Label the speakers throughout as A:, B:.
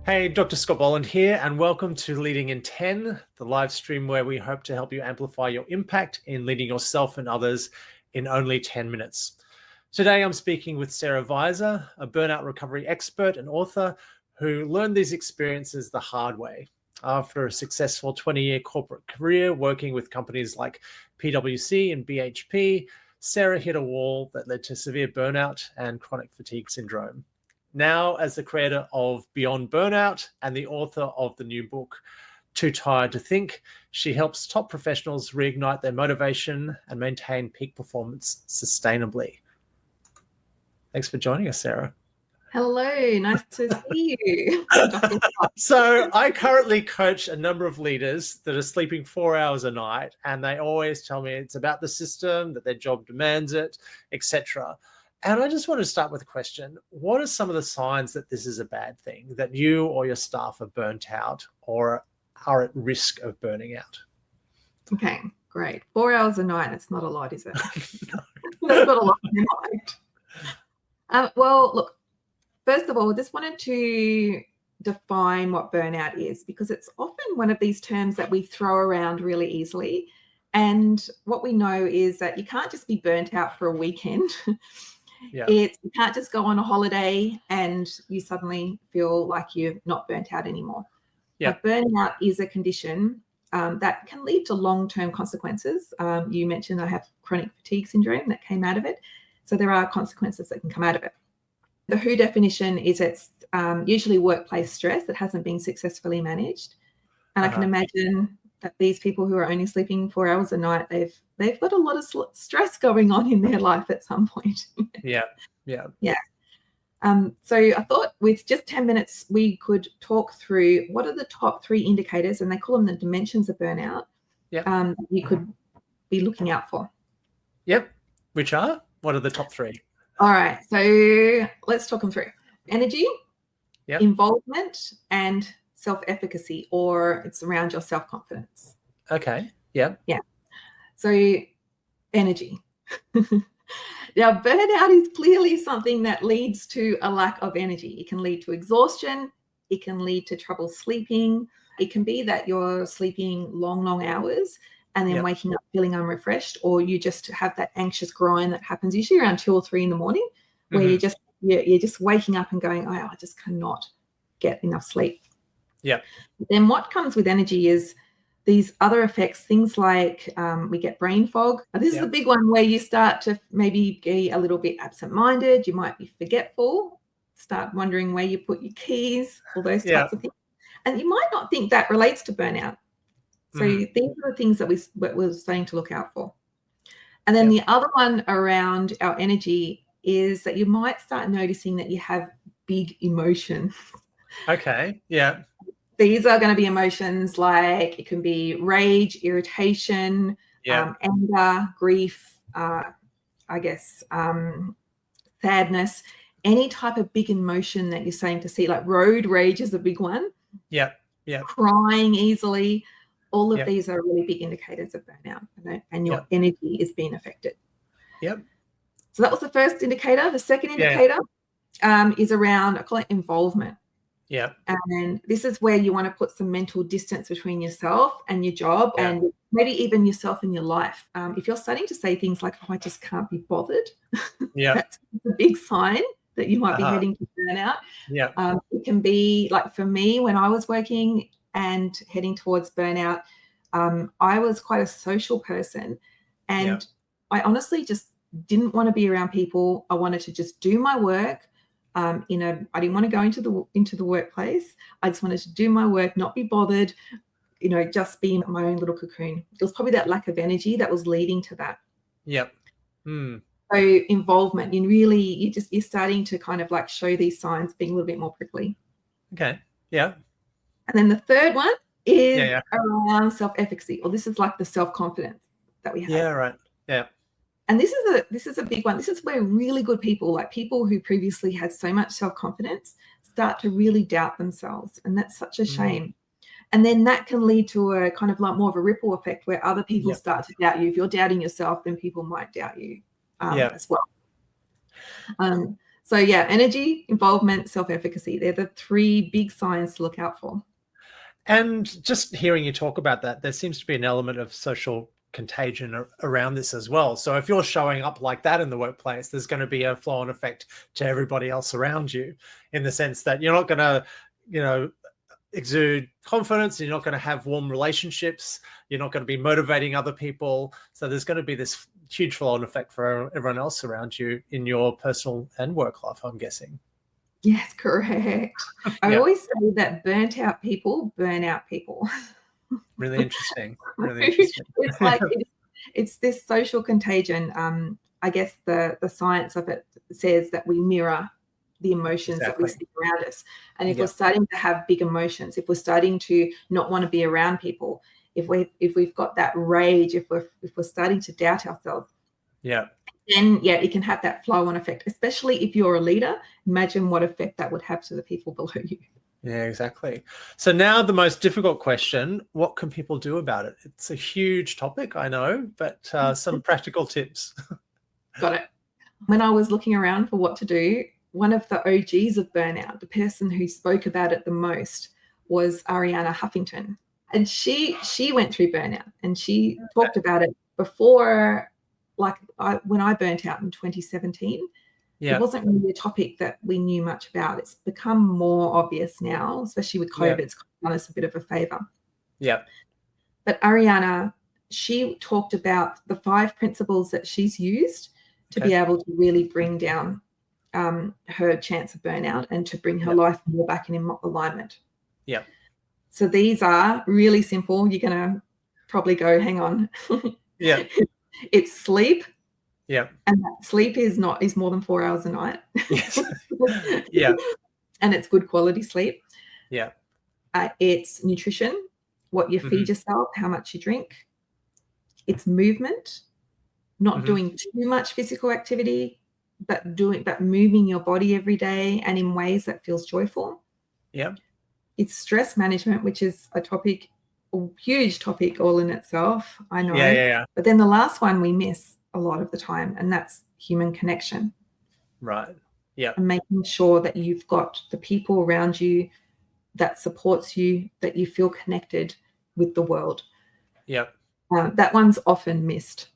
A: Hey, Dr. Scott Bolland here, and welcome to Leading in 10, the live stream where we hope to help you amplify your impact in leading yourself and others in only 10 minutes. Today, I'm speaking with Sarah Visor, a burnout recovery expert and author who learned these experiences the hard way. After a successful 20-year corporate career working with companies like PwC and BHP, Sarah hit a wall that led to severe burnout and chronic fatigue syndrome. Now, as the creator of Beyond Burnout and the author of the new book, Too Tired to Think, she helps top professionals reignite their motivation and maintain peak performance sustainably. Thanks for joining us, Sarah.
B: Hello, nice to see you.
A: So I currently coach a number of leaders that are sleeping 4 hours a night, and they always tell me it's about the system, that their job demands it, etc. And I just want to start with a question. What are some of the signs that this is a bad thing, that you or your staff are burnt out or are at risk of burning out?
B: Okay, great. 4 hours a night, it's not a lot, is it? That's not a lot in mind. Well, look, first of all, I just wanted to define what burnout is, because it's often one of these terms that we throw around really easily. And what we know is that you can't just be burnt out for a weekend.
A: Yeah.
B: You can't just go on a holiday and you suddenly feel like you're not burnt out anymore.
A: Yeah.
B: Burnout is a condition that can lead to long-term consequences. You mentioned I have chronic fatigue syndrome that came out of it. So there are consequences that can come out of it. The WHO definition is it's usually workplace stress that hasn't been successfully managed. And I can imagine that these people who are only sleeping 4 hours a night, they've got a lot of stress going on in their life at some point.
A: Yeah.
B: So I thought with just 10 minutes, we could talk through what are the top 3 indicators, and they call them the dimensions of burnout, you could be looking out for.
A: Yep. Which are? What are the top 3?
B: All right. So let's talk them through. Energy, involvement, and self-efficacy, or it's around your self-confidence.
A: Okay. Yeah.
B: So energy. Now, burnout is clearly something that leads to a lack of energy. It can lead to exhaustion. It can lead to trouble sleeping. It can be that you're sleeping long hours and then waking up feeling unrefreshed, or you just have that anxious grind that happens usually around 2 or 3 in the morning, where you're just waking up and going, oh, I just cannot get enough sleep.
A: Yeah.
B: Then what comes with energy is these other effects, things like we get brain fog. Now, this is a big one where you start to maybe be a little bit absent-minded. You might be forgetful, start wondering where you put your keys, all those types of things. And you might not think that relates to burnout. So these are the things that we're starting to look out for. And then the other one around our energy is that you might start noticing that you have big emotions.
A: Okay. Yeah.
B: These are going to be emotions like it can be rage, irritation, anger, grief, sadness, any type of big emotion that you're starting to see, like road rage is a big one.
A: Yeah.
B: Crying easily. All of these are really big indicators of burnout, and your energy is being affected.
A: Yep.
B: So that was the first indicator. The second indicator is around, I call it involvement.
A: Yeah.
B: And this is where you want to put some mental distance between yourself and your job, and maybe even yourself and your life. If you're starting to say things like, oh, I just can't be bothered, that's a big sign that you might be heading to burnout. Yeah. It can be like, for me, when I was working and heading towards burnout, I was quite a social person, and I honestly just didn't want to be around people. I wanted to just do my work. I didn't want to go into the workplace. I just wanted to do my work, not be bothered, just be in my own little cocoon. It was probably that lack of energy that was leading to that.
A: Yep.
B: So involvement, you're starting to kind of like show these signs being a little bit more prickly.
A: Okay. Yeah.
B: And then the third one is around self-efficacy, or this is like the self-confidence that we have.
A: Yeah, right. Yeah.
B: And this is a big one. This is where really good people, like people who previously had so much self-confidence, start to really doubt themselves. And that's such a shame. And then that can lead to a kind of like more of a ripple effect where other people start to doubt you. If you're doubting yourself, then people might doubt you as well. So yeah, energy, involvement, self-efficacy. They're the 3 big signs to look out for.
A: And just hearing you talk about that, there seems to be an element of social contagion around this as well. So if you're showing up like that in the workplace, there's going to be a flow-on effect to everybody else around you, in the sense that you're not going to, exude confidence, you're not going to have warm relationships, you're not going to be motivating other people. So there's going to be this huge flow-on effect for everyone else around you in your personal and work life, I'm guessing.
B: Yes, correct. I always say that burnt out people burn out people.
A: Really interesting. Really interesting.
B: It's like it's this social contagion. I guess the science of it says that we mirror the emotions that we see around us. And if we're starting to have big emotions, if we're starting to not want to be around people, if we've got that rage, if we're starting to doubt ourselves, then it can have that flow-on effect, especially if you're a leader. Imagine what effect that would have to the people below you.
A: Yeah, exactly. So now the most difficult question, what can people do about it? It's a huge topic, I know, but some practical tips.
B: Got it. When I was looking around for what to do, one of the OGs of burnout, the person who spoke about it the most, was Arianna Huffington. And she went through burnout, and she talked about it before, when I burnt out in 2017. It wasn't really a topic that we knew much about. It's become more obvious now, especially with COVID. It's done us a bit of a favor.
A: Yeah.
B: But Arianna, she talked about the 5 principles that she's used to be able to really bring down her chance of burnout and to bring her life more back in alignment.
A: Yeah.
B: So these are really simple. You're going to probably go, hang on.
A: Yeah.
B: It's sleep.
A: Yeah.
B: And that sleep is more than 4 hours a night.
A: Yes. Yeah.
B: And it's good quality sleep.
A: Yeah.
B: It's nutrition, what you feed yourself, how much you drink. It's movement, not doing too much physical activity, but moving your body every day and in ways that feels joyful.
A: Yeah.
B: It's stress management, which is a huge topic all in itself. I know.
A: Yeah.
B: But then the last one we miss a lot of the time, and that's human connection.
A: Right. Yeah.
B: And making sure that you've got the people around you that supports you, that you feel connected with the world.
A: Yeah.
B: That one's often missed.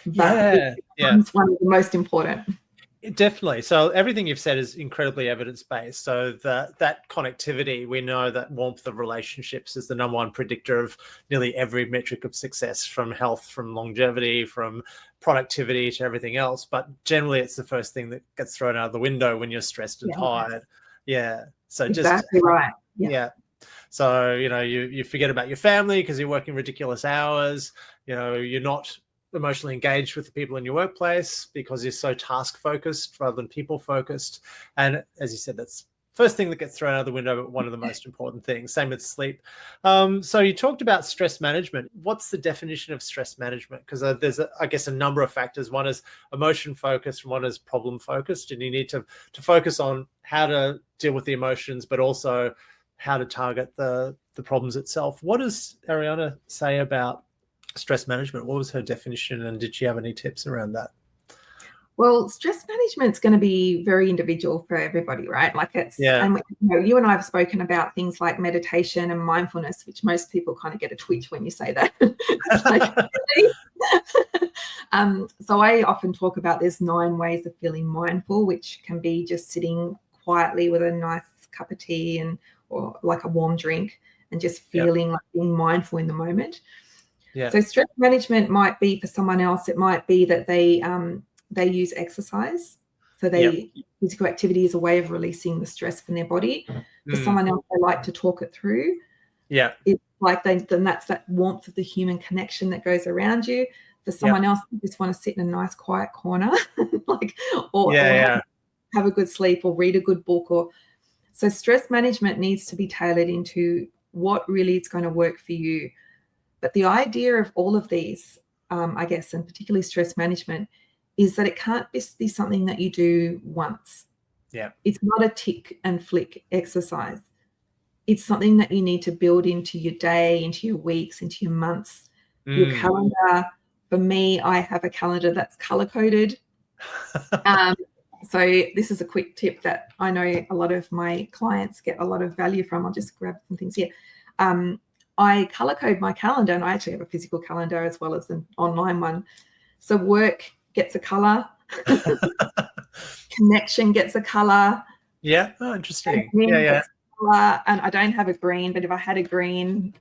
B: But it's one of the most important.
A: Definitely. So everything you've said is incredibly evidence-based. So that connectivity, we know that warmth of relationships is the number one predictor of nearly every metric of success, from health, from longevity, from productivity to everything else. But generally, it's the first thing that gets thrown out of the window when you're stressed and tired. Yeah. So
B: exactly right.
A: Yeah. So, you forget about your family because you're working ridiculous hours. You're not emotionally engaged with the people in your workplace because you're so task focused rather than people focused. And as you said, that's first thing that gets thrown out of the window, but one of the most important things. Same with sleep. So you talked about stress management. What's the definition of stress management? Because there's, I guess, a number of factors. One is emotion focused, and one is problem focused. And you need to focus on how to deal with the emotions, but also how to target the problems itself. What does Arianna say about stress management? What was her definition, and did she have any tips around that?
B: Well, stress management's going to be very individual for everybody, right? And you and I have spoken about things like meditation and mindfulness, which most people kind of get a twitch when you say that. So I often talk about there's 9 ways of feeling mindful, which can be just sitting quietly with a nice cup of tea or like a warm drink and just feeling like being mindful in the moment. Yeah. So stress management might be, for someone else, it might be that they use exercise. So physical activity is a way of releasing the stress from their body. For someone else, they like to talk it through. Yeah. It's like then that's that warmth of the human connection that goes around you. For someone else, they just want to sit in a nice quiet corner, or have a good sleep or read a good book. So stress management needs to be tailored into what really is going to work for you. But the idea of all of these, I guess, and particularly stress management, is that it can't be something that you do once. Yeah. It's not a tick and flick exercise. It's something that you need to build into your day, into your weeks, into your months, your calendar. For me, I have a calendar that's color-coded. So this is a quick tip that I know a lot of my clients get a lot of value from. I'll just grab some things here. I color code my calendar, and I actually have a physical calendar as well as an online one. So work gets a color, connection gets a color.
A: Yeah, oh, interesting. Yeah.
B: Color, and I don't have a green, but if I had a green,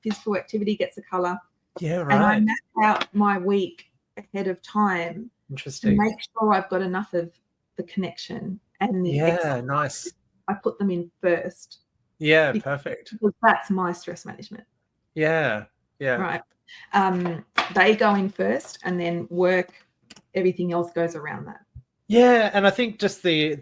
B: physical activity gets a color.
A: Yeah, right.
B: And I map out my week ahead of time.
A: Interesting.
B: To make sure I've got enough of the connection and the exercise.
A: Nice.
B: I put them in first.
A: Yeah, perfect.
B: Because that's my stress management.
A: Yeah.
B: Right. They go in first, and then work, everything else goes around that.
A: Yeah, and I think just the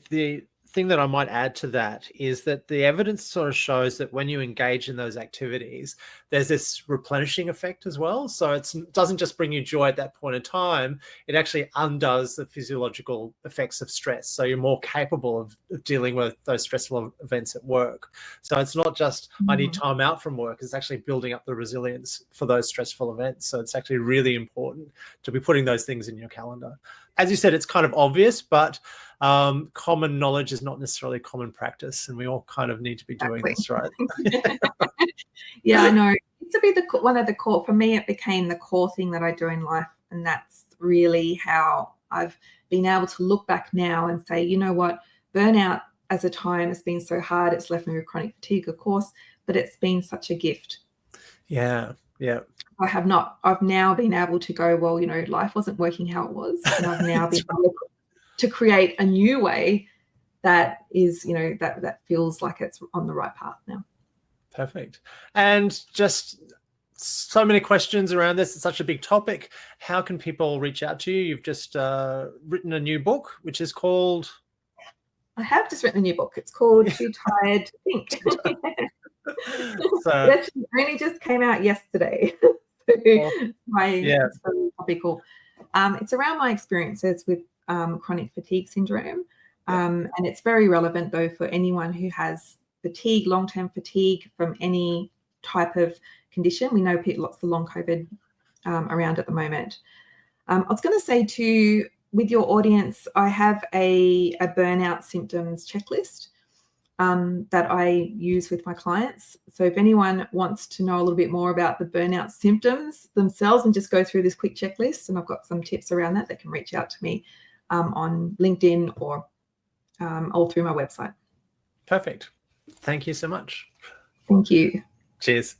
A: thing that I might add to that is that the evidence sort of shows that when you engage in those activities, there's this replenishing effect as well. So it doesn't just bring you joy at that point in time, it actually undoes the physiological effects of stress. So you're more capable of dealing with those stressful events at work. So it's not just, I need time out from work, it's actually building up the resilience for those stressful events. So it's actually really important to be putting those things in your calendar. As you said, it's kind of obvious, but common knowledge is not necessarily common practice, and we all kind of need to be doing this, right?
B: Yeah, I know. It used to be one of the core, for me, it became the core thing that I do in life, and that's really how I've been able to look back now and say, you know what, burnout as a time has been so hard. It's left me with chronic fatigue, of course, but it's been such a gift.
A: Yeah.
B: I've now been able to go, well, you know, life wasn't working how it was, and I've now been able to create a new way that is, you know, that feels like it's on the right path now.
A: Perfect. And just so many questions around this. It's such a big topic. How can people reach out to you? You've just written a new book, which is called...
B: I have just written a new book. It's called Too Tired to Think.
A: So,
B: it actually only just came out yesterday. It's very topical. It's around my experiences with chronic fatigue syndrome. And it's very relevant, though, for anyone who has fatigue, long-term fatigue from any type of condition. We know lots of long COVID around at the moment. I was going to say too, with your audience, I have a burnout symptoms checklist that I use with my clients. So if anyone wants to know a little bit more about the burnout symptoms themselves and just go through this quick checklist, and I've got some tips around that, they can reach out to me on LinkedIn or through my website.
A: Perfect. Thank you so much.
B: Thank you.
A: Cheers.